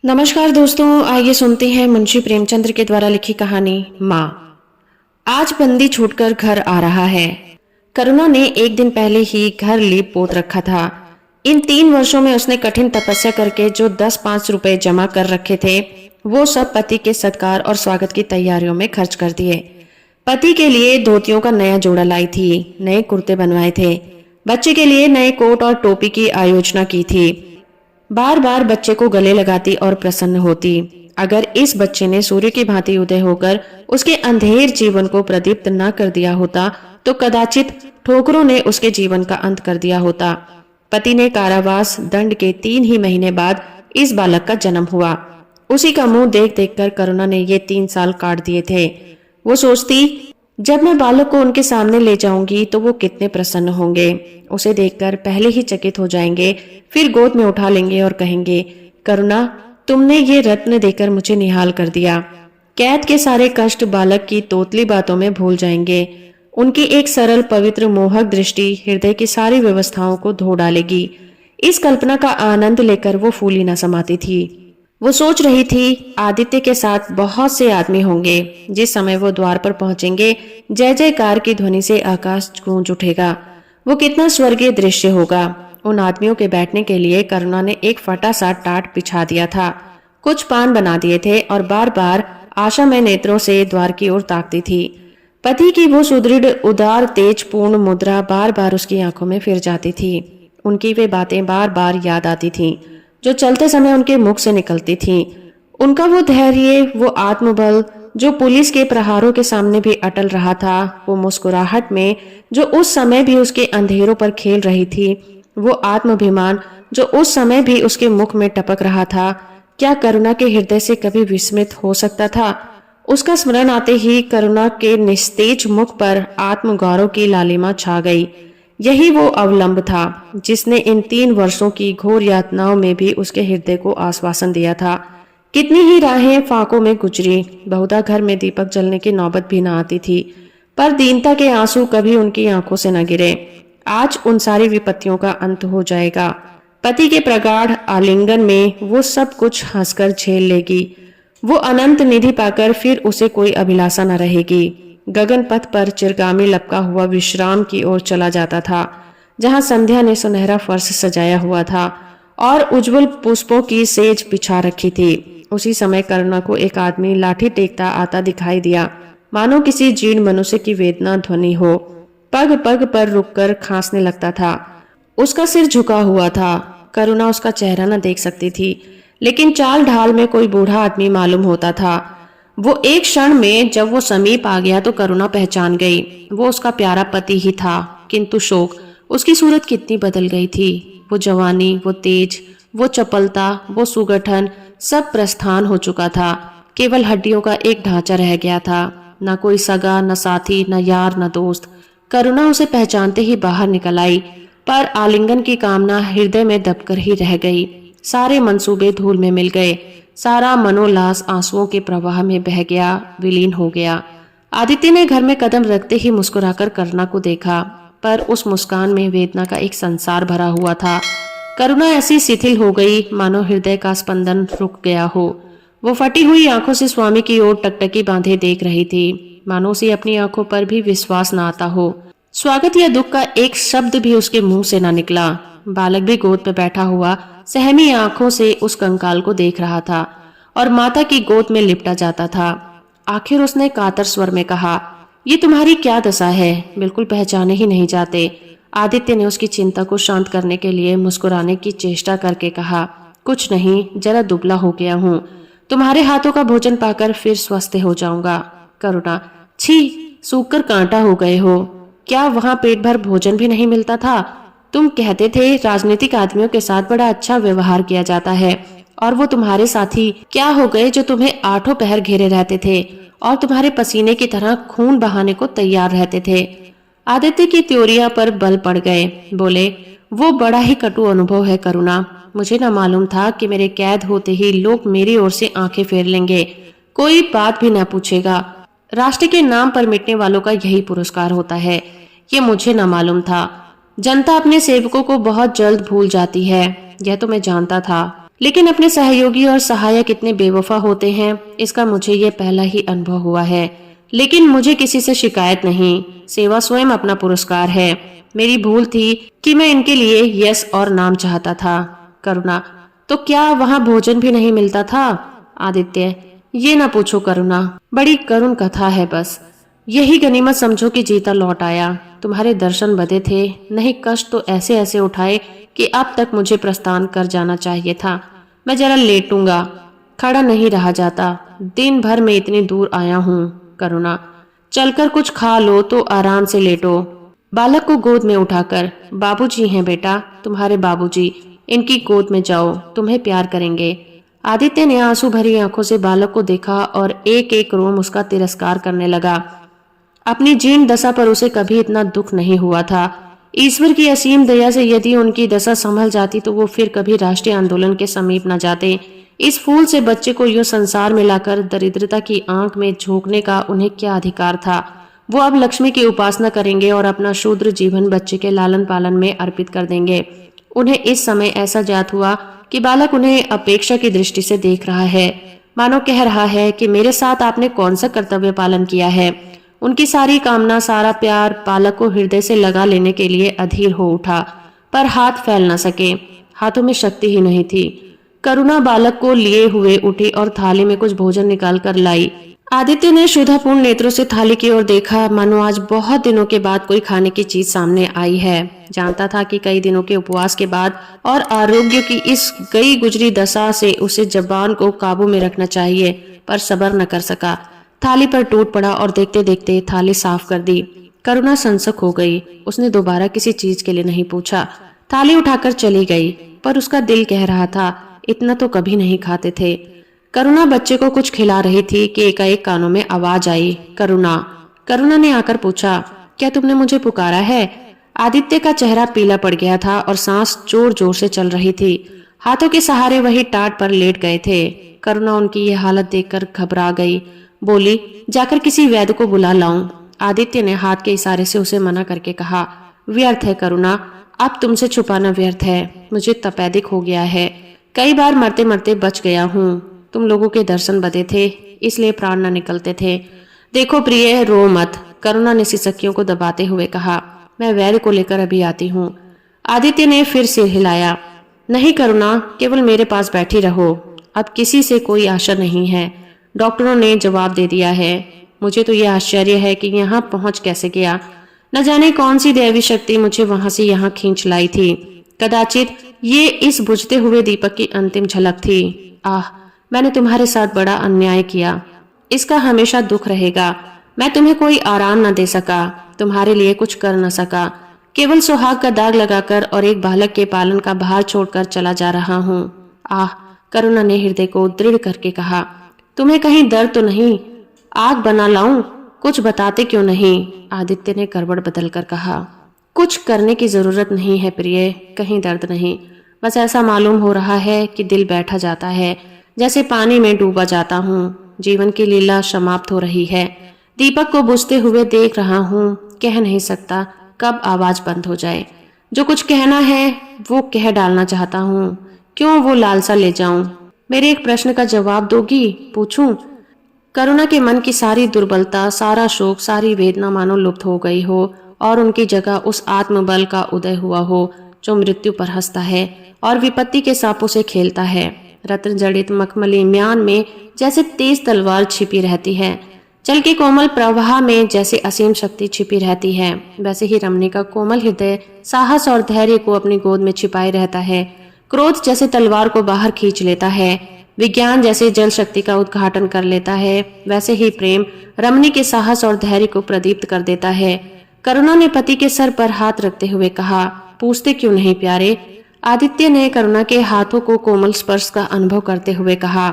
नमस्कार दोस्तों, आइए सुनते हैं मुंशी प्रेमचंद्र के द्वारा लिखी कहानी माँ। आज बंदी छूटकर घर आ रहा है। करुणा ने एक दिन पहले ही घर लीप पोत रखा था। इन 3 वर्षों में उसने कठिन तपस्या करके जो 10-5 रुपए जमा कर रखे थे वो सब पति के सत्कार और स्वागत की तैयारियों में खर्च कर दिए। पति के लिए धोतियों का नया जोड़ा लाई थी, नए कुर्ते बनवाए थे, बच्चे के लिए नए कोट और टोपी की आयोजना की थी। बार बार बच्चे को गले लगाती और प्रसन्न होती। अगर इस बच्चे ने सूर्य की भांति उदय होकर उसके अंधेर जीवन को प्रदीप्त न कर दिया होता तो कदाचित ठोकरों ने उसके जीवन का अंत कर दिया होता। पति ने कारावास दंड के 3 ही महीने बाद इस बालक का जन्म हुआ। उसी का मुंह देख देख कर करुणा ने ये 3 साल काट दिए थे। वो सोचती, जब मैं बालक को उनके सामने ले जाऊंगी तो वो कितने प्रसन्न होंगे। उसे देखकर पहले ही चकित हो जाएंगे, फिर गोद में उठा लेंगे और कहेंगे, करुणा, तुमने ये रत्न देकर मुझे निहाल कर दिया। कैद के सारे कष्ट बालक की तोतली बातों में भूल जाएंगे। उनकी एक सरल पवित्र मोहक दृष्टि हृदय की सारी व्यवस्थाओं को धो डालेगी। इस कल्पना का आनंद लेकर वो फूली न समाती थी। वो सोच रही थी, आदित्य के साथ बहुत से आदमी होंगे। जिस समय वो द्वार पर पहुंचेंगे, जय जयकार की ध्वनि से आकाश गूंज उठेगा। वो कितना स्वर्गीय दृश्य होगा। उन आदमियों के बैठने के लिए करुणा ने एक फटा सा टाट बिछा दिया था, कुछ पान बना दिए थे और बार बार आशामय नेत्रों से द्वार की ओर ताकती थी। पति की वो सुदृढ़ उदार तेज पूर्ण मुद्रा बार बार उसकी आंखों में फिर जाती थी। उनकी वे बातें बार बार याद आती थीं जो चलते समय उनके मुख से निकलती थीं। उनका वो धैर्य, वो आत्मबल जो पुलिस के प्रहारों के सामने भी अटल रहा था, वो मुस्कुराहट में जो उस समय भी उसके अंधेरों पर खेल रही थी, वो आत्माभिमान जो उस समय भी उसके मुख में टपक रहा था, क्या करुणा के हृदय से कभी विस्मृत हो सकता था? उसका स्मरण आते ही करुणा के निस्तेज मुख पर आत्मगौरव की लालिमा छा गई। यही वो अवलंब था जिसने इन 3 वर्षों की घोर यातनाओं में भी उसके हृदय को आश्वासन दिया था। कितनी ही राहें फाकों में गुजरी, बहुधा घर में दीपक जलने की नौबत भी न आती थी, पर दीनता के आंसू कभी उनकी आंखों से न गिरे। आज उन सारी विपत्तियों का अंत हो जाएगा। पति के प्रगाढ़ आलिंगन में वो सब कुछ हंसकर झेल लेगी। वो अनंत निधि पाकर फिर उसे कोई अभिलाषा न रहेगी। गगन पथ पर चिरगामी लपका हुआ विश्राम की ओर चला जाता था, जहां संध्या ने सुनहरा फर्श सजाया हुआ था और उज्जवल पुष्पों की सेज बिछा रखी थी। उसी समय करुणा को एक आदमी लाठी टेकता आता दिखाई दिया, मानो किसी जीर्ण मनुष्य की वेदना ध्वनि हो। पग पग पर रुककर खांसने लगता था। उसका सिर झुका हुआ था। करुणा उसका चेहरा न देख सकती थी, लेकिन चाल ढाल में कोई बूढ़ा आदमी मालूम होता था। वो एक क्षण में जब वो समीप आ गया तो करुणा पहचान गई, वो उसका प्यारा पति ही था। किंतु शोक, उसकी सूरत कितनी बदल गई थी। वो जवानी, वो तेज, वो चपलता, वो सुगठन सब प्रस्थान हो चुका था। केवल हड्डियों का एक ढांचा रह गया था। न कोई सगा, न साथी, न यार, न दोस्त। करुणा उसे पहचानते ही बाहर निकल आई, पर आलिंगन की कामना हृदय में दबकर ही रह गई। सारे मंसूबे धूल में मिल गए। सारा मनोल्लास आंसुओं के प्रवाह में बह गया, विलीन हो गया। आदित्य ने घर में कदम रखते ही मुस्कुराकर करुणा को देखा, पर उस मुस्कान में वेदना का एक संसार भरा हुआ था। करुणा ऐसी शिथिल हो गई मानो हृदय का स्पंदन रुक गया हो। वो फटी हुई आंखों से स्वामी की ओर टकटकी बांधे देख रही थी, मानो उसे अपनी आंखों पर भी विश्वास न आता हो। स्वागत या दुख का एक शब्द भी उसके मुंह से न निकला। बालक भी गोद पे बैठा हुआ सहमी आंखों से उस कंकाल को देख रहा था और माता की गोद में लिपटा जाता था। आखिर उसने कातर स्वर में कहा, ये तुम्हारी क्या दशा है, बिल्कुल पहचाने ही नहीं जाते। आदित्य ने उसकी चिंता को शांत करने के लिए मुस्कुराने की चेष्टा करके कहा, कुछ नहीं, जरा दुबला हो गया हूँ। तुम्हारे हाथों का भोजन पाकर फिर स्वस्थ हो जाऊंगा। करुणा, छी, सूख कर कांटा हो गए हो। क्या वहाँ पेट भर भोजन भी नहीं मिलता था? तुम कहते थे राजनीतिक आदमियों के साथ बड़ा अच्छा व्यवहार किया जाता है, और वो तुम्हारे साथी क्या हो गए जो तुम्हें 8 पहर घेरे रहते थे और तुम्हारे पसीने की तरह खून बहाने को तैयार रहते थे। आदित्य की त्योरिया पर बल पड़ गए। बोले, वो बड़ा ही कटु अनुभव है करुणा। मुझे न मालूम था कि मेरे कैद होते ही लोग मेरी ओर से आंखें फेर लेंगे, कोई बात भी न पूछेगा। राष्ट्र के नाम पर मिटने वालों का यही पुरस्कार होता है, ये मुझे न मालूम था। जनता अपने सेवकों को बहुत जल्द भूल जाती है, यह तो मैं जानता था, लेकिन अपने सहयोगी और सहायक इतने बेवफा होते हैं, इसका मुझे ये पहला ही अनुभव हुआ है। लेकिन मुझे किसी से शिकायत नहीं, सेवा स्वयं अपना पुरस्कार है। मेरी भूल थी कि मैं इनके लिए यश और नाम चाहता था। करुणा, तो क्या वहाँ भोजन भी नहीं मिलता था? आदित्य, ये ना पूछो करुणा, बड़ी करुण कथा है बस। यही गनीमत समझो कि जीता लौट आया। तुम्हारे दर्शन बदे थे, नहीं कष्ट तो ऐसे ऐसे उठाए कि अब तक मुझे प्रस्थान कर जाना चाहिए था। मैं जरा लेटूंगा, खड़ा नहीं रहा जाता। दिन भर में इतनी दूर आया हूँ। करुणा, चलकर कुछ खा लो तो आराम से लेटो। बालक को गोद में उठाकर, बाबूजी हैं बेटा, तुम्हारे बाबूजी, इनकी गोद में जाओ, तुम्हें प्यार करेंगे। आदित्य ने आंसू भरी आंखों से बालक को देखा और एक एक रोम उसका तिरस्कार करने लगा। अपनी जीर्ण दशा पर उसे कभी इतना दुख नहीं हुआ था। ईश्वर की असीम दया से यदि उनकी दशा संभल जाती तो वो फिर कभी राष्ट्रीय आंदोलन के समीप न जाते। इस फूल से बच्चे को यूं संसार में लाकर दरिद्रता की आंख में झोंकने का उन्हें क्या अधिकार था? वो अब लक्ष्मी की उपासना करेंगे और अपना शूद्र जीवन बच्चे के लालन पालन में अर्पित कर देंगे। उन्हें इस समय ऐसा ज्ञात हुआ कि बालक उन्हें अपेक्षा की दृष्टि से देख रहा है, मानो कह रहा है कि मेरे साथ आपने कौन सा कर्तव्य पालन किया है। उनकी सारी कामना, सारा प्यार बालक को हृदय से लगा लेने के लिए अधीर हो उठा, पर हाथ फैल न सके, हाथों में शक्ति ही नहीं थी। करुणा बालक को लिए हुए उठी और थाली में कुछ भोजन निकाल कर लाई। आदित्य ने शुद्धापूर्ण नेत्रों से थाली की ओर देखा, मानो आज बहुत दिनों के बाद कोई खाने की चीज सामने आई है। जानता था कि कई दिनों के उपवास के बाद और आरोग्य की इस गई गुजरी दशा से उसे जबान को काबू में रखना चाहिए, पर सब्र न कर सका। थाली पर टूट पड़ा और देखते देखते थाली साफ कर दी। करुणा सनसक हो गई। उसने दोबारा किसी चीज के लिए नहीं पूछा, थाली उठाकर चली गई। पर उसका दिल कह रहा था, इतना तो कभी नहीं खाते थे। करुणा बच्चे को कुछ खिला रही थी कि एकाएक कानों में आवाज आई, करुणा। करुणा ने आकर पूछा, क्या तुमने मुझे पुकारा है? आदित्य का चेहरा पीला पड़ गया था और सांस जोर जोर से चल रही थी। हाथों के सहारे वही टाट पर लेट गए थे। करुणा उनकी यह हालत देखकर घबरा गई। बोली, जाकर किसी वैद्य को बुला लाऊं। आदित्य ने हाथ के इशारे से उसे मना करके कहा, व्यर्थ है करुणा, अब तुमसे छुपाना व्यर्थ है। मुझे तपेदिक हो गया है, कई बार मरते मरते बच गया हूँ। तुम लोगों के दर्शन बदे थे, इसलिए प्राण न निकलते थे। देखो प्रिय, रो मत, करुणा ने सिसकियों को दबाते हुए कहा, मैं वैद्य को लेकर अभी आती हूँ। आदित्य ने फिर सिर हिलाया, नहीं करुणा, केवल मेरे पास बैठी रहो, अब किसी से कोई आशा नहीं है। डॉक्टरों ने जवाब दे दिया है। मुझे तो यह आश्चर्य है कि यहाँ पहुंच कैसे गया। न जाने कौन सी दैवी शक्ति मुझे वहां से यहाँ खींच लाई थी। कदाचित ये इस बुझते हुए दीपक की अंतिम झलक थी। आह, मैंने तुम्हारे साथ बड़ा अन्याय किया, इसका हमेशा दुख रहेगा। मैं तुम्हें कोई आराम न दे सका, तुम्हारे लिए कुछ कर न सका, केवल सुहाग का दाग लगाकर और एक बालक के पालन का भार छोड़कर चला जा रहा हूँ। आह, करुणा ने हृदय को दृढ़ करके कहा, तुम्हें कहीं दर्द तो नहीं? आग बना लाऊं? कुछ बताते क्यों नहीं? आदित्य ने करवट बदल कर कहा, कुछ करने की जरूरत नहीं है प्रिय, कहीं दर्द नहीं, बस ऐसा मालूम हो रहा है कि दिल बैठा जाता है, जैसे पानी में डूबा जाता हूँ। जीवन की लीला समाप्त हो रही है। दीपक को बुझते हुए देख रहा हूँ, कह नहीं सकता कब आवाज बंद हो जाए। जो कुछ कहना है वो कह डालना चाहता हूँ, क्यों वो लालसा ले जाऊं? मेरे एक प्रश्न का जवाब दोगी? पूछूं? करुणा के मन की सारी दुर्बलता, सारा शोक, सारी वेदना मानो लुप्त हो गई हो और उनकी जगह उस आत्मबल का उदय हुआ हो जो मृत्यु पर हंसता है और विपत्ति के सांपों से खेलता है। रत्न जड़ित मखमली म्यान में जैसे तेज तलवार छिपी रहती है, जल के कोमल प्रवाह में जैसे असीम शक्ति छिपी रहती है, वैसे ही रमणी का कोमल हृदय साहस और धैर्य को अपनी गोद में छिपाए रहता है। क्रोध जैसे तलवार को बाहर खींच लेता है, विज्ञान जैसे जल शक्ति का उद्घाटन कर लेता है, वैसे ही प्रेम रमणी के साहस और धैर्य को प्रदीप्त कर देता है। करुणा ने पति के सर पर हाथ रखते हुए कहा, पूछते क्यों नहीं प्यारे? आदित्य ने करुणा के हाथों को कोमल स्पर्श का अनुभव करते हुए कहा,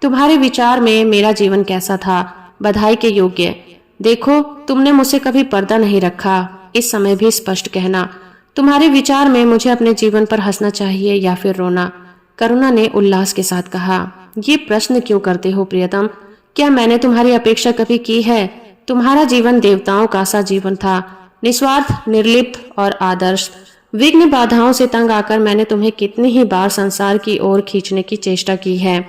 तुम्हारे विचार में मेरा जीवन कैसा था? बधाई के योग्य। देखो, तुमने मुझसे कभी पर्दा नहीं रखा, इस समय भी स्पष्ट कहना, तुम्हारे विचार में मुझे अपने जीवन पर हंसना चाहिए या फिर रोना? करुणा ने उल्लास के साथ कहा, ये प्रश्न क्यों करते हो प्रियतम? क्या मैंने तुम्हारी अपेक्षा कभी की है? तुम्हारा जीवन देवताओं का सा जीवन था, निस्वार्थ, निर्लिप्त और आदर्श। विघ्न बाधाओं से तंग आकर मैंने तुम्हें कितनी ही बार संसार की ओर खींचने की चेष्टा की है,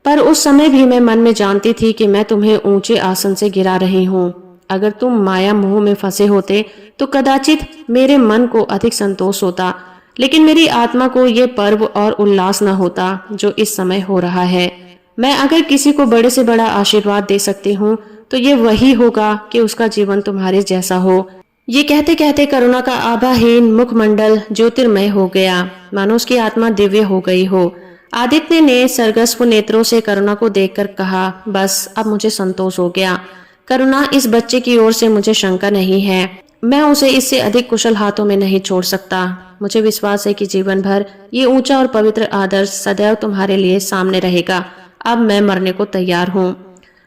पर उस समय भी मैं मन में जानती थी कि मैं तुम्हें ऊंचे आसन से गिरा रही हूँ। अगर तुम माया मोह में फंसे होते तो कदाचित मेरे मन को अधिक संतोष होता, लेकिन मेरी आत्मा को ये पर्व और उल्लास न होता जो इस समय हो रहा है। मैं अगर किसी को बड़े से बड़ा आशीर्वाद दे सकती हूँ तो ये वही होगा कि उसका जीवन तुम्हारे जैसा हो। ये कहते कहते करुणा का आभाहीन मुखमंडल ज्योतिर्मय हो गया, मानो उसकी आत्मा दिव्य हो गई हो। आदित्य ने सर्गस्व नेत्रों से करुणा को देखकर कहा, बस अब मुझे संतोष हो गया। करुणा, इस बच्चे की ओर से मुझे शंका नहीं है, मैं उसे इससे अधिक कुशल हाथों में नहीं छोड़ सकता। मुझे विश्वास है कि जीवन भर ये ऊंचा और पवित्र आदर्श सदैव तुम्हारे लिए सामने रहेगा। अब मैं मरने को तैयार हूँ।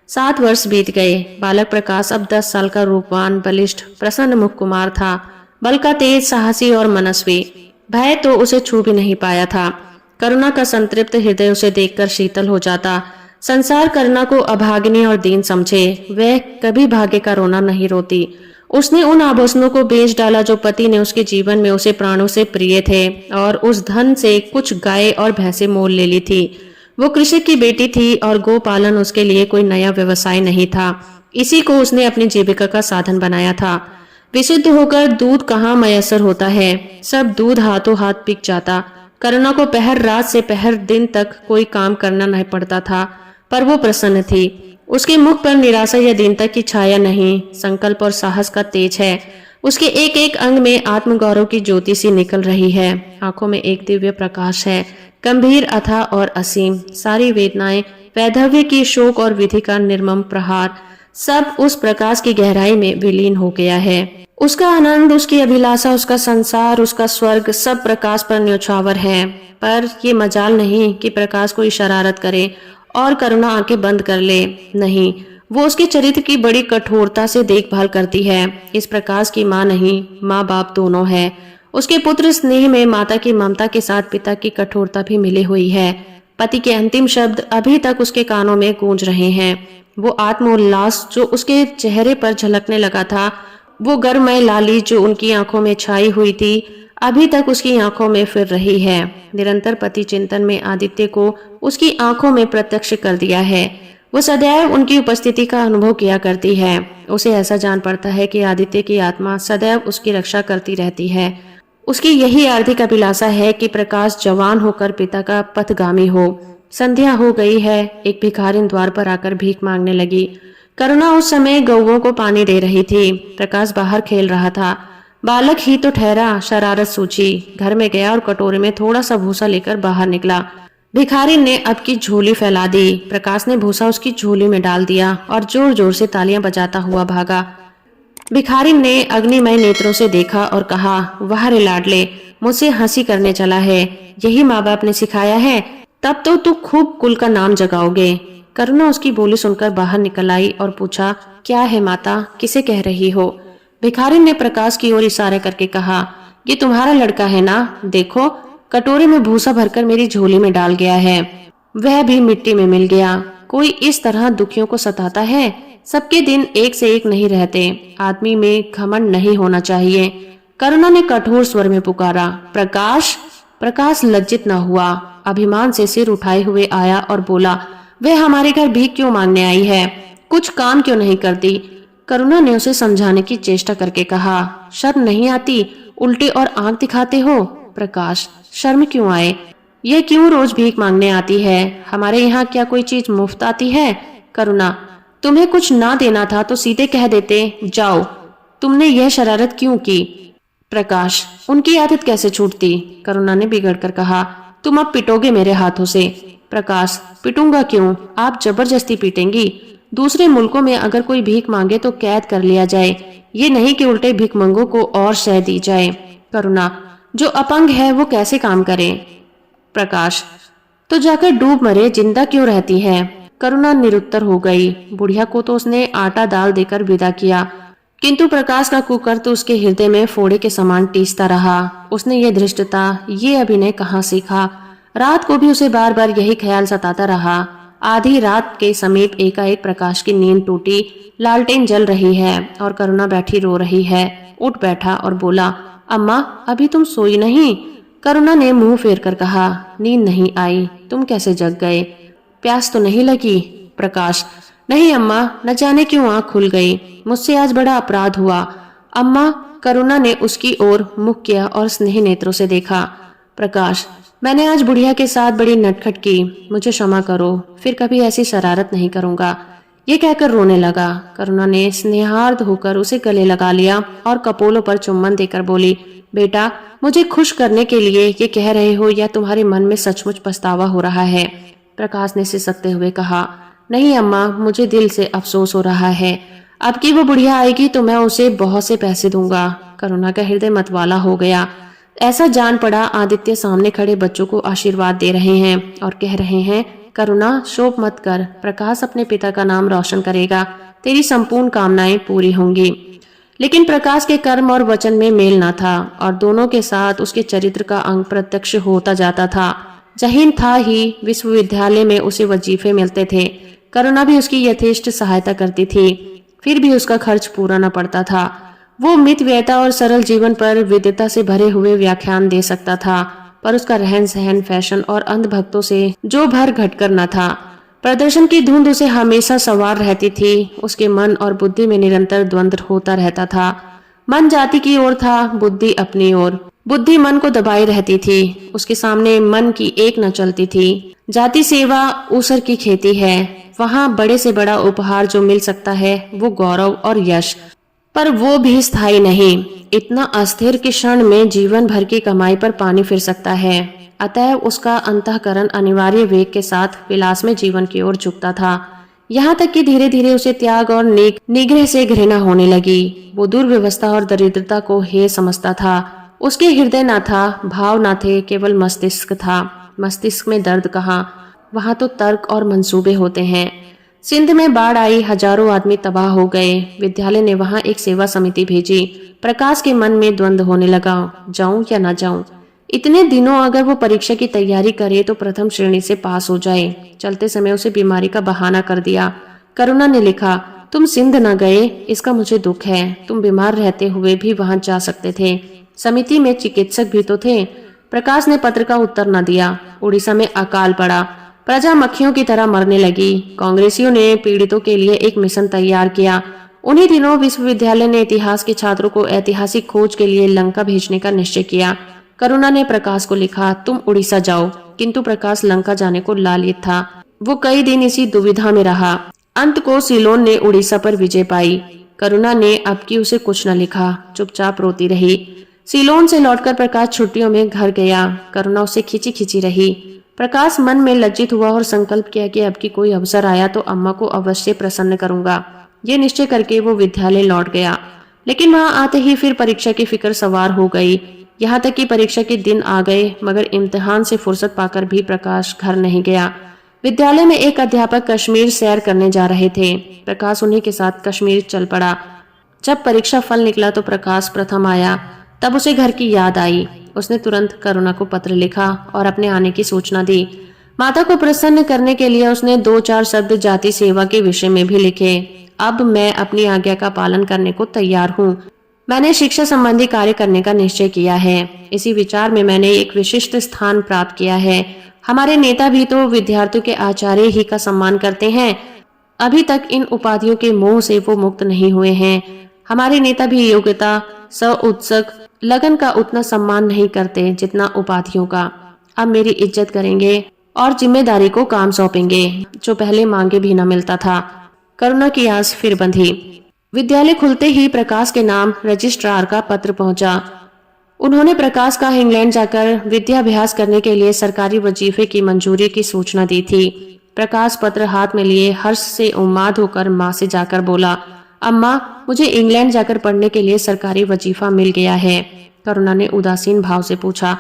7 वर्ष बीत गए। बालक प्रकाश अब 10 साल का रूपवान, बलिष्ठ, प्रसन्न मुख कुमार था। बल का तेज, साहसी और मनस्वी। भय तो उसे छू भी नहीं पाया था। करुणा का संतृप्त हृदय उसे देखकर शीतल हो जाता। संसार करुणा को अभागिनी और दीन समझे, वह कभी भाग्य का रोना नहीं रोती। उसने उन आभूषणों को बेच डाला जो पति ने उसके जीवन में उसे प्राणों से प्रिय थे, और उस धन से कुछ गाय और भैंसे मोल ले ली थी। वो कृषक की बेटी थी और गोपालन उसके लिए कोई नया व्यवसाय नहीं था। इसी को उसने अपनी जीविका का साधन बनाया था। विशुद्ध होकर दूध कहाँ मयसर होता है, सब दूध हाथों हाथ बिक जाता। करुणा को पहर रात से पहर दिन तक कोई काम करना नहीं पड़ता था, पर वो प्रसन्न थी। उसके मुख पर निराशा या दीनता की छाया नहीं, संकल्प और साहस का तेज है। उसके एक एक अंग में आत्मगौरव की ज्योति सी निकल रही है। आंखों में एक दिव्य प्रकाश है, गंभीर, अथाह और असीम। सारी वेदनाएं, वैधव्य की शोक और विधि का निर्मम प्रहार, सब उस प्रकाश की गहराई में विलीन हो गया है। उसका आनंद, उसकी अभिलाषा, उसका संसार, उसका स्वर्ग, सब प्रकाश पर न्योछावर है। पर ये मजाल नहीं कि प्रकाश कोई शरारत करे और करुणा आंखें बंद कर ले। नहीं, वो उसके चरित्र की बड़ी कठोरता से देखभाल करती है। इस प्रकाश की माँ नहीं, माँ बाप दोनों है। उसके पुत्र स्नेह में माता की ममता के साथ पिता की कठोरता भी मिली हुई है। पति के अंतिम शब्द अभी तक उसके कानों में गूंज रहे हैं। वो आत्मोल्लास जो उसके चेहरे पर झलकने लगा था, वो गर्ममय लाली जो उनकी आंखों में छाई हुई थी, अभी तक उसकी आंखों में फिर रही है। निरंतर पति चिंतन में आदित्य को उसकी आंखों में प्रत्यक्ष कर दिया है। वो सदैव उनकी उपस्थिति का अनुभव किया करती है। उसे ऐसा जान पड़ता है कि आदित्य की आत्मा सदैव उसकी रक्षा करती रहती है। उसकी यही आर्थिक अभिलाषा है कि प्रकाश जवान होकर पिता का पथगामी हो। संध्या हो गई है। एक भिखारिन द्वार पर आकर भीख मांगने लगी। करुणा उस समय गौओं को पानी दे रही थी। प्रकाश बाहर खेल रहा था। बालक ही तो ठहरा, शरारत सूझी। घर में गया और कटोरे में थोड़ा सा भूसा लेकर बाहर निकला। भिखारी ने अब की झोली फैला दी। प्रकाश ने भूसा उसकी झोली में डाल दिया और जोर जोर से तालियां बजाता हुआ भागा। भिखारी ने अग्निमय नेत्रों से देखा और कहा, वाह रे लाडले, मुझसे हंसी करने चला है। यही माँ बाप ने सिखाया है, तब तो तू खूब कुल का नाम जगाओगे। करुणा उसकी बोली सुनकर बाहर निकल आई और पूछा, क्या है माता, किसे कह रही हो? भिखारी ने प्रकाश की ओर इशारा करके कहा, ये तुम्हारा लड़का है ना? देखो, कटोरे में भूसा भरकर मेरी झोली में डाल गया है, वह भी मिट्टी में मिल गया। कोई इस तरह दुखियों को सताता है? सबके दिन एक से एक नहीं रहते। आदमी में घमंड नहीं होना चाहिए। करुणा ने कठोर स्वर में पुकारा, प्रकाश। प्रकाश लज्जित न हुआ, अभिमान से सिर उठाए हुए आया और बोला, वह हमारे घर भीख क्यों मांगने आई है? कुछ काम क्यों नहीं करती? करुणा ने उसे समझाने की चेष्टा करके कहा, शर्म नहीं आती? उल्टे और आंख दिखाते हो। प्रकाश, शर्म क्यों आए? यह क्यों रोज भीख मांगने आती है? हमारे यहाँ क्या कोई चीज मुफ्त आती है? करुणा, तुम्हें कुछ ना देना था तो सीधे कह देते, जाओ। तुमने यह शरारत क्यों की? प्रकाश, उनकी आदत कैसे छूटती? करुणा ने बिगड़कर कहा, तुम अब पिटोगे मेरे हाथों से। प्रकाश, पिटूंगा क्यों? आप जबरदस्ती पीटेंगी। दूसरे मुल्कों में अगर कोई भीख मांगे तो कैद कर लिया जाए, ये नहीं कि उल्टे भिखमंगों को और शह दी जाए। करुणा, जो अपंग है वो कैसे काम करे? प्रकाश, तो जाकर डूब मरे, जिंदा क्यों रहती है? करुणा निरुत्तर हो गई। बुढ़िया को तो उसने आटा दाल देकर विदा किया, किंतु प्रकाश का कुकर्त उसके हृदय में फोड़े के समान टीसता रहा। उसने ये धृष्टता, ये अभिनय कहाँ सीखा? रात को भी उसे बार बार यही ख्याल सताता रहा। आधी रात के समीप एकाएक प्रकाश की नींद टूटी। लालटेन जल रही है और करुणा बैठी रो रही है। उठ बैठा और बोला, अम्मा अभी तुम सोई नहीं? करुणा ने मुंह फेर कर कहा, नींद नहीं आई, तुम कैसे जग गए? प्यास तो नहीं लगी? प्रकाश, नहीं अम्मा, न जाने क्यों आँख खुल गई, मुझसे आज बड़ा अपराध हुआ। अम्मा, करुणा ने उसकी ओर मुख किया और स्नेह नेत्रों से देखा। प्रकाश, मैंने आज बुढ़िया के साथ बड़ी नटखट की, मुझे क्षमा करो, फिर कभी ऐसी शरारत नहीं करूंगा। ये कहकर रोने लगा। करुणा ने स्नेहार्द होकर उसे गले लगा लिया और कपोलों पर चुम्बन देकर बोली, बेटा, मुझे खुश करने के लिए ये कह रहे हो या तुम्हारे मन में सचमुच पछतावा हो रहा है? प्रकाश ने सिसकते हुए कहा, नहीं अम्मा, मुझे दिल से अफसोस हो रहा है। अब की वो बुढ़िया आएगी तो मैं उसे बहुत से पैसे दूंगा। करुणा का हृदय मतवाला हो गया। ऐसा जान पड़ा आदित्य सामने खड़े बच्चों को आशीर्वाद दे रहे हैं और कह रहे हैं, करुणा शोक मत कर, प्रकाश अपने पिता का नाम रोशन करेगा, तेरी संपूर्ण कामनाएं पूरी होंगी। लेकिन प्रकाश के कर्म और वचन में मेल ना था और दोनों के साथ उसके चरित्र का अंग प्रत्यक्ष होता जाता था। जहीन था ही, विश्वविद्यालय में उसे वजीफे मिलते थे, करुणा भी उसकी यथेष्ट सहायता करती थी, फिर भी उसका खर्च पूरा न पड़ता था। वो मितव्ययता और सरल जीवन पर विद्वता से भरे हुए व्याख्यान दे सकता था, पर उसका रहन सहन फैशन और अंधभक्तों से जो भर घटकर न था। प्रदर्शन की धुंध उसे हमेशा सवार रहती थी। उसके मन और बुद्धि में निरंतर द्वंद्व होता रहता था। मन जाति की ओर था, बुद्धि अपनी ओर। बुद्धि मन को दबाई रहती थी, उसके सामने मन की एक न चलती थी। जाति सेवा ऊसर की खेती है, वहाँ बड़े से बड़ा उपहार जो मिल सकता है वो गौरव और यश, पर वो भी स्थायी नहीं। इतना अस्थिर कि क्षण में जीवन भर की कमाई पर पानी फिर सकता है। अतएव उसका अंतःकरण अनिवार्य वेग के साथ विलास में जीवन की ओर झुकता था। यहाँ तक कि धीरे धीरे उसे त्याग और निग्रह से घृणा होने लगी। वो दुर्व्यवस्था और दरिद्रता को हेय समझता था। उसके हृदय न था, भाव न थे, केवल मस्तिष्क था। मस्तिष्क में दर्द कहाँ, वहाँ तो तर्क और मंसूबे होते हैं। सिंध में बाढ़ आई, हजारों आदमी तबाह हो गए। विद्यालय ने वहाँ एक सेवा समिति भेजी। प्रकाश के मन में द्वंद्व होने लगा, जाऊं या न जाऊं। इतने दिनों अगर वो परीक्षा की तैयारी करे तो प्रथम श्रेणी से पास हो जाए। चलते समय उसे बीमारी का बहाना कर दिया। करुणा ने लिखा, तुम सिंध न गए, इसका मुझे दुख है। तुम बीमार रहते हुए भी वहां जा सकते थे। समिति में चिकित्सक भी तो थे। प्रकाश ने पत्र का उत्तर न दिया। उड़ीसा में अकाल पड़ा, प्रजा मक्खियों की तरह मरने लगी। कांग्रेसियों ने पीड़ितों के लिए एक मिशन तैयार किया। उन्हीं दिनों विश्वविद्यालय ने इतिहास के छात्रों को ऐतिहासिक खोज के लिए लंका भेजने का निश्चय किया। करुणा ने प्रकाश को लिखा, तुम उड़ीसा जाओ। किंतु प्रकाश लंका जाने को लालित था। वो कई दिन इसी दुविधा में रहा। अंत को सिलोन ने उड़ीसा पर विजय पाई। करुणा ने अब की उसे कुछ न लिखा, चुपचाप रोती रही। सिलोन से लौटकर प्रकाश छुट्टियों में घर गया। करुणा उसे खिंची खिंची रही। प्रकाश मन में लज्जित हुआ और संकल्प किया कि अब की कोई अवसर आया तो अम्मा को अवश्य प्रसन्न करूंगा। ये निश्चय करके वो विद्यालय लौट गया। लेकिन वहां आते ही फिर परीक्षा की फिक्र सवार हो गई। यहाँ तक कि परीक्षा के दिन आ गए, मगर इम्तिहान से फुर्सत पाकर भी प्रकाश घर नहीं गया। विद्यालय में एक अध्यापक कश्मीर सैर करने जा रहे थे। प्रकाश उन्हीं के साथ कश्मीर चल पड़ा। जब परीक्षा फल निकला तो प्रकाश प्रथम आया। तब उसे घर की याद आई। उसने तुरंत करुणा को पत्र लिखा और अपने आने की सूचना दी। माता को प्रसन्न करने के लिए उसने 2-4 शब्द जाति सेवा के विषय में भी लिखे। अब मैं अपनी आज्ञा का पालन करने को तैयार हूँ। मैंने शिक्षा संबंधी कार्य करने का निश्चय किया है। इसी विचार में मैंने एक विशिष्ट स्थान प्राप्त किया है। हमारे नेता भी तो विद्यार्थियों के आचार्य ही का सम्मान करते हैं। अभी तक इन उपाधियों के मोह से वो मुक्त नहीं हुए हैं। हमारे नेता भी योग्यता, सउत्सुक, लगन का उतना सम्मान नहीं करते जितना उपाधियों का। अब मेरी इज्जत करेंगे और जिम्मेदारी को काम सौंपेंगे, जो पहले मांगे भी न मिलता था। करुणा की आस फिर बंधी। विद्यालय खुलते ही प्रकाश के नाम रजिस्ट्रार का पत्र पहुंचा। उन्होंने प्रकाश का इंग्लैंड जाकर विद्याभ्यास करने के लिए सरकारी वजीफे की मंजूरी की सूचना दी थी। प्रकाश पत्र हाथ में लिए हर्ष से उन्माद होकर माँ से जाकर बोला, अम्मा, मुझे इंग्लैंड जाकर पढ़ने के लिए सरकारी वजीफा मिल गया है। करुणा ने उदासीन भाव से पूछा,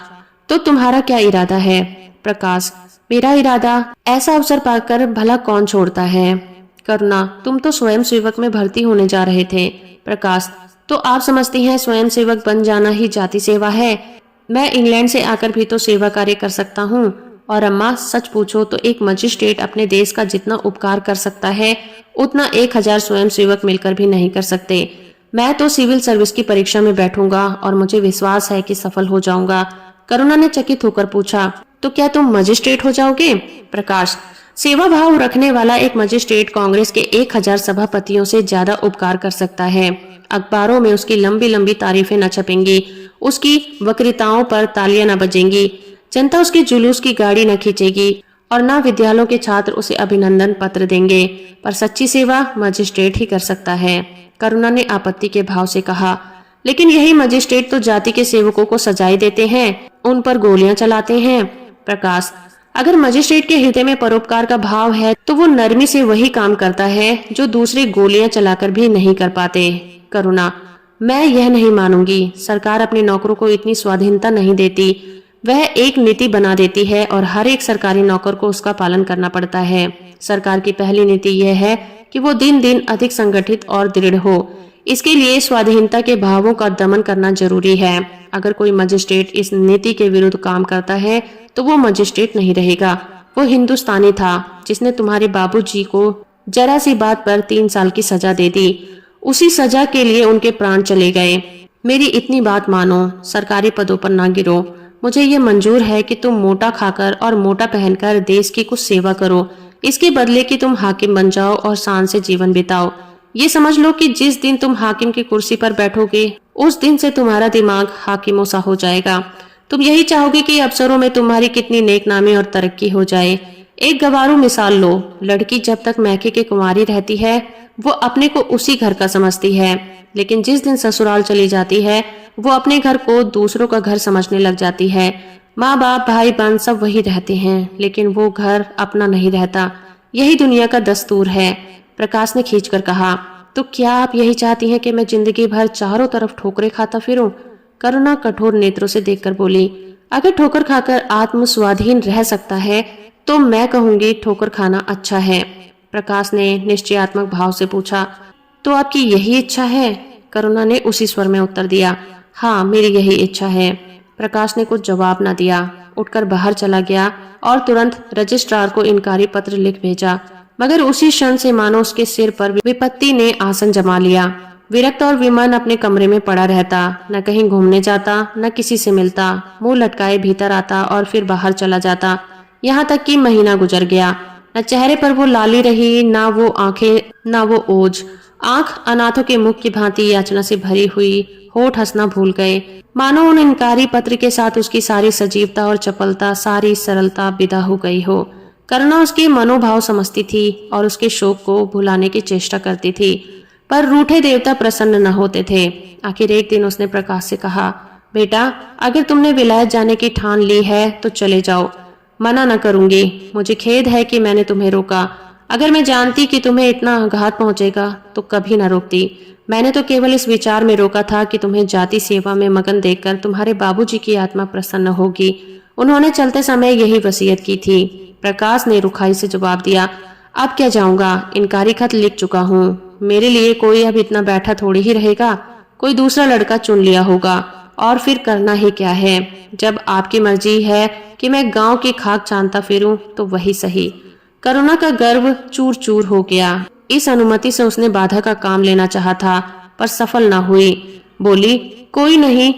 तो तुम्हारा क्या इरादा है? प्रकाश, मेरा इरादा, ऐसा अवसर पाकर भला कौन छोड़ता है। करुणा, तुम तो स्वयं सेवक में भर्ती होने जा रहे थे। प्रकाश, तो आप समझती हैं स्वयं सेवक बन जाना ही जाति सेवा है? मैं इंग्लैंड से आकर भी तो सेवा कार्य कर सकता हूँ। और अम्मा, सच पूछो तो एक मजिस्ट्रेट अपने देश का जितना उपकार कर सकता है उतना 1000 स्वयं सेवक मिलकर भी नहीं कर सकते। मैं तो सिविल सर्विस की परीक्षा में बैठूंगा और मुझे विश्वास है कि सफल हो जाऊंगा। करुणा ने चकित होकर पूछा, तो क्या तुम मजिस्ट्रेट हो जाओगे? प्रकाश, सेवा भाव रखने वाला एक मजिस्ट्रेट कांग्रेस के 1000 सभापतियों से ज्यादा उपकार कर सकता है। अखबारों में उसकी लंबी लंबी तारीफें न छपेंगी, उसकी वक्तृताओं पर तालियां न बजेंगी, जनता उसके जुलूस की गाड़ी न खींचेगी और न विद्यालयों के छात्र उसे अभिनंदन पत्र देंगे, पर सच्ची सेवा मजिस्ट्रेट ही कर सकता है। करुणा ने आपत्ति के भाव से कहा, लेकिन यही मजिस्ट्रेट तो जाति के सेवकों को सजाएं देते हैं, उन पर गोलियां चलाते हैं। प्रकाश, अगर मजिस्ट्रेट के हृदय में परोपकार का भाव है तो वो नरमी से वही काम करता है जो दूसरे गोलियां चलाकर भी नहीं कर पाते। करुणा, मैं यह नहीं मानूंगी। सरकार अपने नौकरों को इतनी स्वाधीनता नहीं देती, वह एक नीति बना देती है और हर एक सरकारी नौकर को उसका पालन करना पड़ता है। सरकार की पहली नीति यह है कि वो दिन दिन अधिक संगठित और दृढ़ हो। इसके लिए स्वाधीनता के भावों का दमन करना जरूरी है। अगर कोई मजिस्ट्रेट इस नीति के विरुद्ध काम करता है तो वो मजिस्ट्रेट नहीं रहेगा, वो हिंदुस्तानी था जिसने तुम्हारे बाबूजी को जरा सी बात पर 3 साल की सजा दे दी। उसी सजा के लिए उनके प्राण चले गए। मेरी इतनी बात मानो, सरकारी पदों पर ना गिरो। मुझे ये मंजूर है कि तुम मोटा खाकर और मोटा पहनकर देश की कुछ सेवा करो, इसके बदले कि तुम हाकिम बन जाओ और शान से जीवन बिताओ। ये समझ लो कि जिस दिन तुम हाकिम की कुर्सी पर बैठोगे उस दिन से तुम्हारा दिमाग हाकिमों सा हो जाएगा। तुम यही चाहोगे कि अफसरों में तुम्हारी कितनी नेकनामी और तरक्की हो जाए। एक गवारू मिसाल लो, लड़की जब तक मैके के कुंवारी रहती है वो अपने को उसी घर का समझती है, लेकिन जिस दिन ससुराल चली जाती है वो अपने घर को दूसरों का घर समझने लग जाती है। माँ बाप भाई बहन सब वही रहते हैं, लेकिन वो घर अपना नहीं रहता। यही दुनिया का दस्तूर है। प्रकाश ने खींचकर कहा, तो क्या आप यही चाहती हैं कि मैं जिंदगी भर चारों तरफ ठोकरें खाता फिरूं? करुणा कठोर नेत्रों से देखकर बोली, अगर ठोकर खाकर आत्म स्वाधीन रह सकता है तो मैं कहूंगी ठोकर खाना अच्छा है। प्रकाश ने निश्चयात्मक भाव से पूछा, तो आपकी यही इच्छा है? करुणा ने उसी स्वर में उत्तर दिया, हाँ मेरी यही इच्छा है। प्रकाश ने कुछ जवाब न दिया, उठकर बाहर चला गया और तुरंत रजिस्ट्रार को इनकारी पत्र लिख भेजा। मगर उसी क्षण से मानो उसके सिर पर विपत्ति ने आसन जमा लिया। विरक्त और विमन अपने कमरे में पड़ा रहता, न कहीं घूमने जाता, न किसी से मिलता, मुंह लटकाए भीतर आता और फिर बाहर चला जाता। यहाँ तक कि महीना गुजर गया, न चेहरे पर वो लाली रही, ना वो आंखें, ना वो ओज। आंख अनाथों के मुख की भांति याचना से भरी हुई, होठ हंसना भूल गए। मानो उन इनकारी पत्र के साथ उसकी सारी सजीवता और चपलता, सारी सरलता विदा हो गई हो। करुणा उसके मनोभाव समझती थी और उसके शोक को भुलाने की चेष्टा करती थी, पर रूठे देवता प्रसन्न न होते थे। आखिर एक दिन उसने प्रकाश से कहा, बेटा अगर तुमने विलायत जाने की ठान ली है तो चले जाओ, मना न करूंगी। मुझे खेद है कि मैंने तुम्हें रोका। अगर मैं जानती कि तुम्हें इतना आघात पहुंचेगा तो कभी न रोकती। मैंने तो केवल इस विचार में रोका था कि तुम्हें जाति सेवा में मगन देखकर तुम्हारे बाबूजी की आत्मा प्रसन्न होगी। उन्होंने चलते समय यही वसीयत की थी। प्रकाश ने रुखाई से जवाब दिया, अब क्या जाऊंगा, इनकारी खत लिख चुका हूँ। मेरे लिए कोई अब इतना बैठा थोड़ी ही रहेगा, कोई दूसरा लड़का चुन लिया होगा और फिर करना ही क्या है। जब आपकी मर्जी है कि मैं गांव की खाक छानता फिरूं तो वही सही। करुणा का गर्व चूर चूर हो गया। इस अनुमति से उसने बाधा का काम लेना चाहा था, पर सफल न हुई। बोली, कोई नहीं,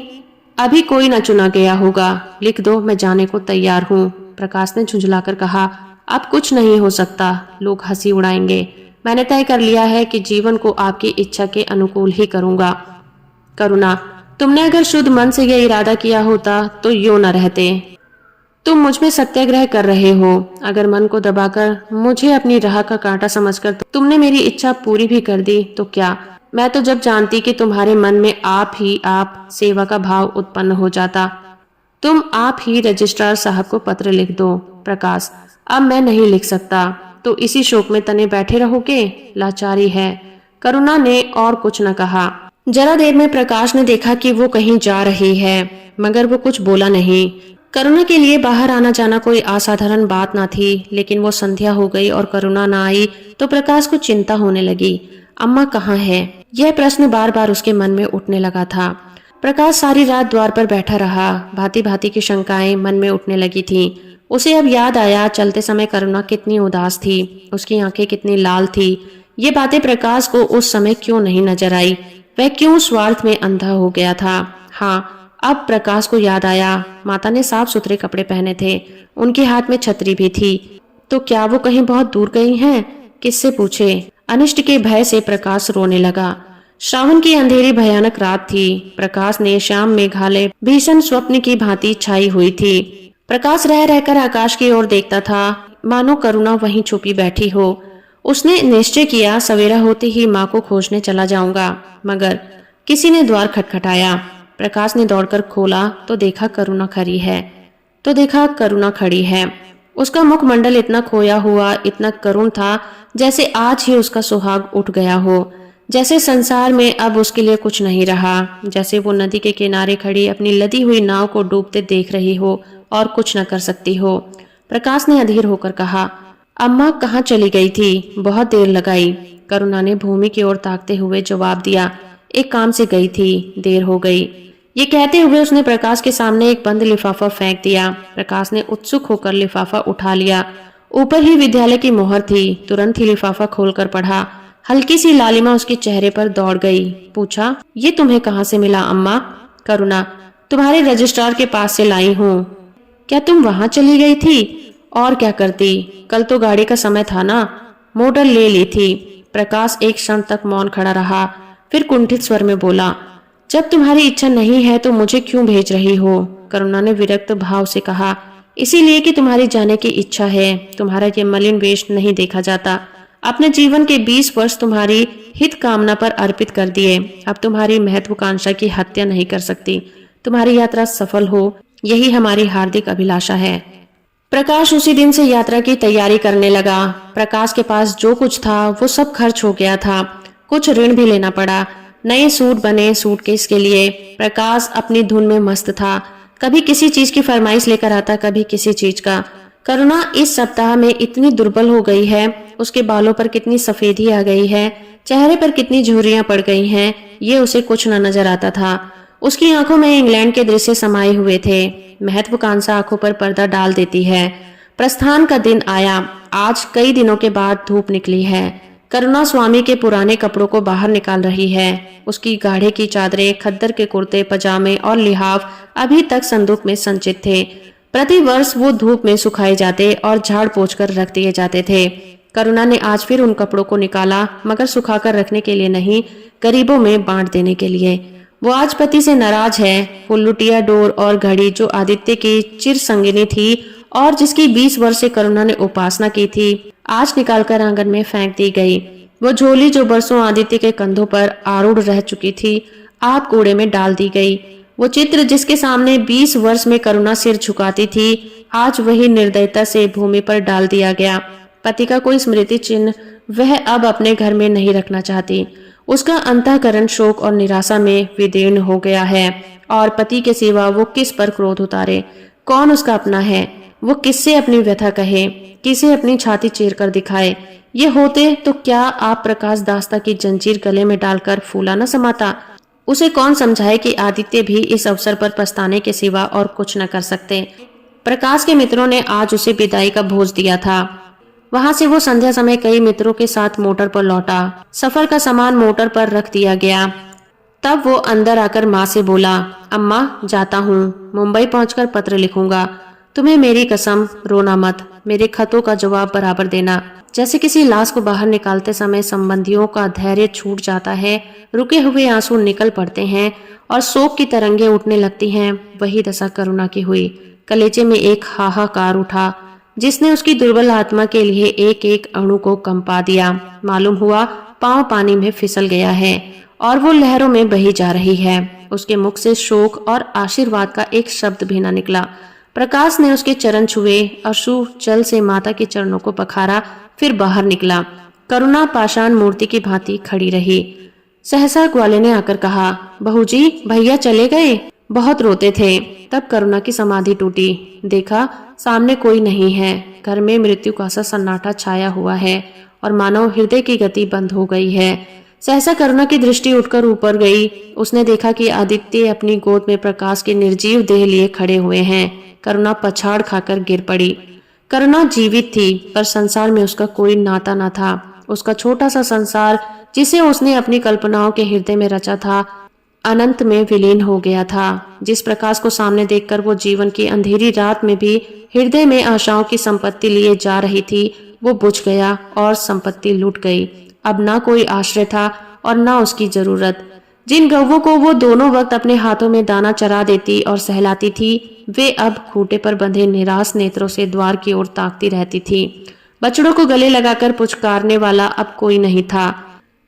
अभी कोई न चुना गया होगा, लिख दो, मैं जाने को तैयार हूँ। प्रकाश ने झुंझलाकर कहा, अब कुछ नहीं हो सकता, लोग हंसी उड़ाएंगे। मैंने तय कर लिया है कि जीवन को आपकी इच्छा के अनुकूल ही करूंगा। करुणा, तुमने अगर शुद्ध मन से यह इरादा किया होता तो यूं न रहते। तुम मुझ में सत्याग्रह कर रहे हो। अगर मन को दबाकर मुझे अपनी राह का कांटा समझकर तुमने मेरी इच्छा पूरी भी कर दी तो क्या? मैं तो जब जानती कि तुम्हारे मन में आप ही आप सेवा का भाव उत्पन्न हो जाता। तुम आप ही रजिस्ट्रार साहब को पत्र लिख दो। प्रकाश, अब मैं नहीं लिख सकता, तो इसी शोक में तने बैठे रहोगे? लाचारी है। करुणा ने और कुछ न कहा। जरा देर में प्रकाश ने देखा कि वो कहीं जा रही है, मगर वो कुछ बोला नहीं। करुणा के लिए बाहर आना जाना कोई असाधारण बात ना थी, लेकिन वो संध्या हो गई और करुणा ना आई तो प्रकाश को चिंता होने लगी। अम्मा कहाँ है? यह प्रश्न बार बार उसके मन में उठने लगा था। प्रकाश सारी रात द्वार पर बैठा रहा। भांति भांति की शंकाएं मन में उठने लगी थीं। उसे अब याद आया, चलते समय करुणा कितनी उदास थी, उसकी आंखें कितनी लाल थी। ये बातें प्रकाश को उस समय क्यों नहीं नजर आई? वह क्यों स्वार्थ में अंधा हो गया था। हाँ, अब प्रकाश को याद आया, माता ने साफ सुथरे कपड़े पहने थे, उनके हाथ में छतरी भी थी। तो क्या वो कहीं बहुत दूर गई हैं? किससे पूछे? अनिष्ट के भय से प्रकाश रोने लगा। श्रावण की अंधेरी भयानक रात थी। प्रकाश ने श्याम मेघालय भीषण स्वप्न की भांति छाई हुई थी। प्रकाश रह रहकर आकाश की ओर देखता था, मानो करुणा वहीं छुपी बैठी हो। उसने निश्चय किया, सवेरा होते ही माँ को खोजने चला जाऊंगा। मगर किसी ने द्वार खटखटाया। प्रकाश ने दौड़कर खोला तो देखा करुणा खड़ी है। उसका मुखमंडल इतना खोया हुआ, इतना करुण था, जैसे आज ही उसका सुहाग उठ गया हो, जैसे संसार में अब उसके लिए कुछ नहीं रहा, जैसे वो नदी के किनारे खड़ी अपनी लदी हुई नाव को डूबते देख रही हो और कुछ न कर सकती हो। प्रकाश ने अधीर होकर कहा, अम्मा कहाँ चली गई थी? बहुत देर लगाई। करुणा ने भूमि की ओर ताकते हुए जवाब दिया, एक काम से गई थी, देर हो गई। ये कहते हुए उसने प्रकाश के सामने एक बंद लिफाफा फेंक दिया। प्रकाश ने उत्सुक होकर लिफाफा उठा लिया। ऊपर ही विद्यालय की मोहर थी। तुरंत ही लिफाफा खोलकर पढ़ा। हल्की सी लालिमा उसके चेहरे पर दौड़ गई। पूछा, ये तुम्हें कहाँ से मिला अम्मा? करुणा, तुम्हारे रजिस्ट्रार के पास से लाई हूँ। क्या तुम वहां चली गई थी? और क्या करती, कल तो गाड़ी का समय था ना, मोटर ले ली थी। प्रकाश एक क्षण तक मौन खड़ा रहा, फिर कुंठित स्वर में बोला, जब तुम्हारी इच्छा नहीं है तो मुझे क्यों भेज रही हो? करुणा ने विरक्त भाव से कहा, इसीलिए कि तुम्हारी जाने की इच्छा है। तुम्हारा ये मलिन वेश नहीं देखा जाता। अपने जीवन के 20 वर्ष तुम्हारी हित कामना पर अर्पित कर दिए। अब तुम्हारी महत्वाकांक्षा की हत्या नहीं कर सकती। तुम्हारी यात्रा सफल हो, यही हमारी हार्दिक अभिलाषा है। प्रकाश उसी दिन से यात्रा की तैयारी करने लगा। प्रकाश के पास जो कुछ था वो सब खर्च हो गया था। कुछ ऋण भी लेना पड़ा। नए सूट बने सूटकेस के लिए। प्रकाश अपनी धुन में मस्त था। कभी किसी चीज की फरमाइश लेकर आता, कभी किसी चीज का। करुणा इस सप्ताह में इतनी दुर्बल हो गई है, उसके बालों पर कितनी सफेदी आ गई है, चेहरे पर कितनी झुर्रियां पड़ गई हैं, ये उसे कुछ न नजर आता था। उसकी आंखों में इंग्लैंड के दृश्य समाये हुए थे। महत्वाकांक्षा आंखों पर पर्दा डाल देती है। प्रस्थान का दिन आया। आज कई दिनों के बाद धूप निकली है। करुणा स्वामी के पुराने कपड़ों को बाहर निकाल रही है। उसकी गाढ़े की चादरें, खद्दर के कुर्ते पजामे और लिहाफ अभी तक संदूक में संचित थे। प्रतिवर्ष वो धूप में सुखाए जाते और झाड़ पोंछ कर रख दिए जाते थे। करुणा ने आज फिर उन कपड़ों को निकाला, मगर सुखाकर रखने के लिए नहीं, गरीबों में बांट देने के लिए। वो आज पति से नाराज है। वो लुटिया डोर और घड़ी जो आदित्य की चिर संगिनी थी और जिसकी 20 वर्ष से करुणा ने उपासना की थी, आज निकालकर आंगन में फेंक दी गई। वो झोली जो बरसों आदित्य के कंधों पर आरूढ़ रह चुकी थी, आप कूड़े में डाल दी गई। वो चित्र जिसके सामने 20 वर्ष में करुणा सिर झुकाती थी, आज वही निर्दयता से भूमि पर डाल दिया गया। पति का कोई स्मृति चिन्ह वह अब अपने घर में नहीं रखना चाहती। उसका अंतःकरण शोक और निराशा में विदीर्ण हो गया है और पति के सिवा वो किस पर क्रोध उतारे? कौन उसका अपना है? वो किससे अपनी व्यथा कहे, किसे अपनी छाती चीर कर दिखाए? ये होते तो क्या आप प्रकाश दास्ता की जंजीर गले में डालकर फूला न समाता? उसे कौन समझाए कि आदित्य भी इस अवसर पर पछताने के सिवा और कुछ न कर सकते। प्रकाश के मित्रों ने आज उसे विदाई का भोज दिया था। वहां से वो संध्या समय कई मित्रों के साथ मोटर पर लौटा। सफर का सामान मोटर पर रख दिया गया। तब वो अंदर आकर माँ से बोला, अम्मा जाता हूँ, मुंबई पहुंचकर पत्र लिखूंगा। तुम्हें मेरी कसम, रोना मत, मेरे खतों का जवाब बराबर देना। जैसे किसी लाश को बाहर निकालते समय संबंधियों का धैर्य छूट जाता है, रुके हुए आंसू निकल पड़ते हैं और शोक की तरंगे उठने लगती हैं, वही दशा करुणा की हुई। कलेजे में एक हाहाकार उठा जिसने उसकी दुर्बल आत्मा के लिए एक एक अणु को कंपा दिया। मालूम हुआ पांव पानी में फिसल गया है और वो लहरों में बही जा रही है। उसके मुख से शोक और आशीर्वाद का एक शब्द भी न निकला। प्रकाश ने उसके चरण छुए, अश्रु जल से माता के चरणों को पखारा, फिर बाहर निकला। करुणा पाषाण मूर्ति की भांति खड़ी रही। सहसा ग्वाले ने आकर कहा, बहू जी भैया चले गए? बहुत रोते थे। तब करुणा की समाधि टूटी। देखा सामने कोई नहीं है। घर में मृत्यु का सा सन्नाटा छाया हुआ है और मानो हृदय की गति बंद हो गई है। सहसा करुणा की दृष्टि उठकर ऊपर गई। उसने देखा कि आदित्य अपनी गोद में प्रकाश के निर्जीव देह लिए खड़े हुए हैं। करुणा पछाड़ खाकर गिर पड़ी। करुणा जीवित थी पर संसार में उसका कोई नाता न था। उसका छोटा सा संसार जिसे उसने अपनी कल्पनाओं के हृदय में रचा था, अनंत में विलीन हो गया था। जिस प्रकाश को सामने देखकर वो जीवन की अंधेरी रात में भी हृदय में आशाओं की संपत्ति लिए जा रही थी, वो बुझ गया और संपत्ति लूट गई। अब ना कोई आश्रय था और ना उसकी जरूरत। जिन गौवों को वो दोनों वक्त अपने हाथों में दाना चरा देती और सहलाती थी, वे अब खूंटे पर बंधे निराश नेत्रों से द्वार की ओर ताकती रहती थी। बछड़ों को गले लगाकर पुचकारने वाला अब कोई नहीं था।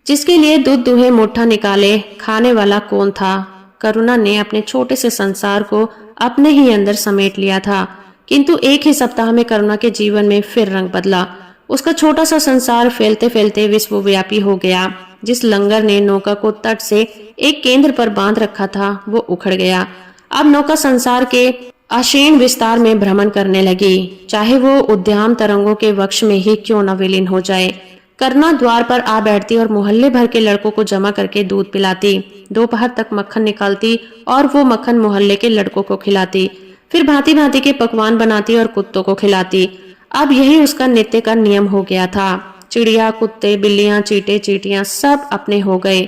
जिसके लिए दूध दुहे मुट्ठा निकाले खाने वाला कौन था। करुणा ने अपने छोटे से संसार को अपने ही अंदर समेट लिया था, किंतु एक ही सप्ताह में करुणा के जीवन में फिर रंग बदला। उसका छोटा सा संसार फैलते फैलते विश्वव्यापी हो गया। जिस लंगर ने नौका को तट से एक केंद्र पर बांध रखा था, वो उखड़ गया। अब नौका संसार के असीम विस्तार में भ्रमण करने लगी, चाहे वो उद्याम तरंगों के वक्ष में ही क्यों न विलीन हो जाए। करुणा द्वार पर आ बैठती और मोहल्ले भर के लड़कों को जमा करके दूध पिलाती। दोपहर तक मक्खन निकालती और वो मक्खन मोहल्ले के लड़कों को खिलाती। फिर भांति भांति के पकवान बनाती और कुत्तों को खिलाती। अब यही उसका नित्य का नियम हो गया था। चिड़िया, कुत्ते, बिल्लियां, चींटे, चींटियां सब अपने हो गए।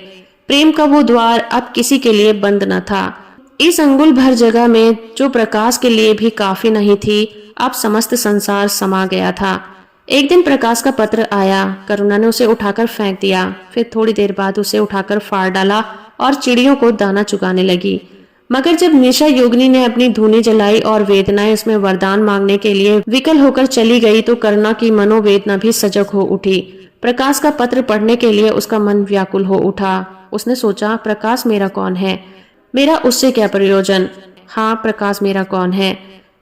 प्रेम का वो द्वार अब किसी के लिए बंद न था। इस अंगुल भर जगह में जो प्रकाश के लिए भी काफी नहीं थी, अब समस्त संसार समा गया था। एक दिन प्रकाश का पत्र आया। करुणा ने उसे उठाकर फेंक दिया। फिर थोड़ी देर बाद उसे उठाकर फाड़ डाला और चिड़ियों को दाना चुगाने लगी। मगर जब निशा योगिनी ने अपनी धूनी जलाई और वेदनाएं उसमें वरदान मांगने के लिए विकल होकर चली गई, तो करुणा की मनोवेदना भी सजग हो उठी। प्रकाश का पत्र पढ़ने के लिए उसका मन व्याकुल हो उठा। उसने सोचा, प्रकाश मेरा कौन है, मेरा उससे क्या प्रयोजन। हाँ, प्रकाश मेरा कौन है।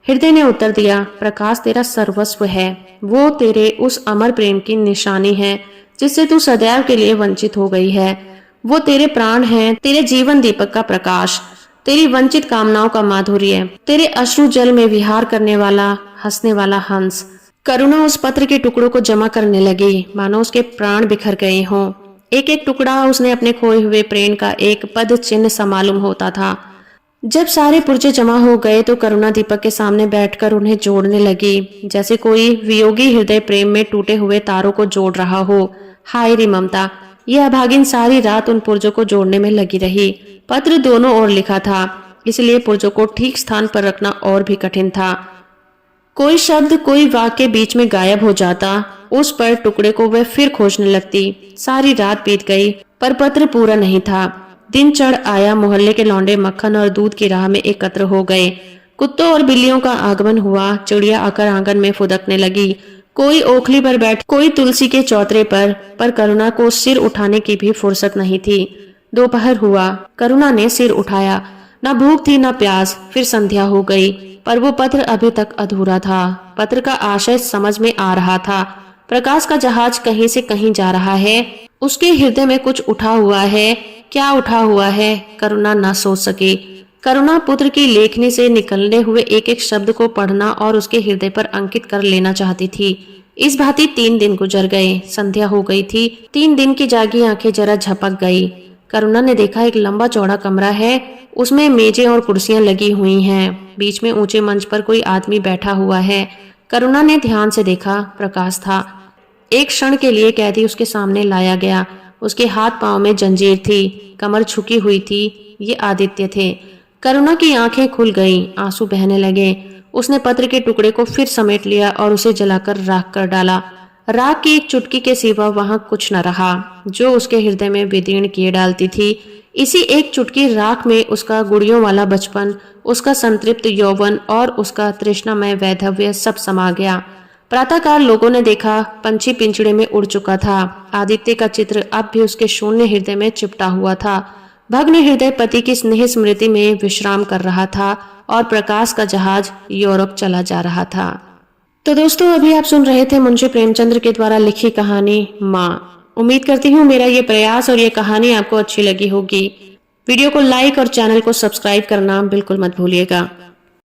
हृदय ने उत्तर दिया, प्रकाश तेरा सर्वस्व है। वो तेरे उस अमर प्रेम की निशानी है जिससे तू सदैव के लिए वंचित हो गई है। वो तेरे प्राण हैं, तेरे जीवन दीपक का प्रकाश, तेरी वंचित कामनाओं का माधुर्य, तेरे अश्रु जल में विहार करने वाला हंसने वाला हंस। करुणा उस पत्र के टुकड़ों को जमा करने लगी, मानो उसके प्राण बिखर गए हों। एक एक टुकड़ा उसने अपने खोए हुए प्रेम का एक पद चिन्ह सा मालूम होता था। जब सारे पुर्जे जमा हो गए तो करुणा दीपक के सामने बैठकर उन्हें जोड़ने लगी, जैसे कोई वियोगी हृदय प्रेम में टूटे हुए तारों को जोड़ रहा हो। हाय रे ममता, यह अभागिन सारी रात उन पुर्जों को जोड़ने में लगी रही। पत्र दोनों ओर लिखा था, इसलिए पुर्जों को ठीक स्थान पर रखना और भी कठिन था। कोई शब्द, कोई वाक्य बीच में गायब हो जाता, उस पर टुकड़े को वह फिर खोजने लगती। सारी रात बीत गई पर पत्र पूरा नहीं था। दिन चढ़ आया। मोहल्ले के लौंडे मक्खन और दूध की राह में एकत्र हो गए। कुत्तों और बिल्लियों का आगमन हुआ। चिड़िया आकर आंगन में फुदकने लगी। कोई ओखली पर बैठ, कोई तुलसी के चौतरे पर करुणा को सिर उठाने की भी फुर्सत नहीं थी। दोपहर हुआ, करुणा ने सिर उठाया। न भूख थी न प्यास। फिर संध्या हो गई, पर वो पत्र अभी तक अधूरा था। पत्र का आशय समझ में आ रहा था। प्रकाश का जहाज कहीं से कहीं जा रहा है। उसके हृदय में कुछ उठा हुआ है। क्या उठा हुआ है, करुणा न सोच सकी। करुणा पुत्र की लेखनी से निकलने हुए एक एक शब्द को पढ़ना और उसके हृदय पर अंकित कर लेना चाहती थी। इस भांति 3 दिन गुजर गए। संध्या हो गई थी। 3 दिन की जागी आंखें जरा झपक गई। करुणा ने देखा एक लंबा चौड़ा कमरा है। उसमें मेजें और कुर्सियां लगी हुई हैं। बीच में ऊंचे मंच पर कोई आदमी बैठा हुआ है। करुणा ने ध्यान से देखा, प्रकाश था। एक क्षण के लिए कैदी उसके सामने लाया गया। उसके हाथ पांव में जंजीर थी, कमर झुकी हुई थी। ये आदित्य थे। करुणा की आंखें खुल गईं, आंसू बहने लगे। उसने पत्र के टुकड़े को फिर समेट लिया और उसे जलाकर राख कर डाला। राख की एक चुटकी के सिवा वहां कुछ न रहा जो उसके हृदय में विदीर्ण किए डालती थी। इसी एक चुटकी राख में उसका गुड़ियों वाला बचपन, उसका संतृप्त यौवन और उसका तृष्णामय वैधव्य सब समा गया। प्रातःकाल लोगों ने देखा, पंछी पिंजड़े में उड़ चुका था। आदित्य का चित्र अब भी उसके शून्य हृदय में चिपटा हुआ था। भग्न हृदय पति की स्नेह स्मृति में विश्राम कर रहा था और प्रकाश का जहाज यूरोप चला जा रहा था। तो दोस्तों, अभी आप सुन रहे थे मुंशी प्रेमचंद्र के द्वारा लिखी कहानी माँ। उम्मीद करती हूँ मेरा ये प्रयास और ये कहानी आपको अच्छी लगी होगी। वीडियो को लाइक और चैनल को सब्सक्राइब करना बिल्कुल मत भूलिएगा।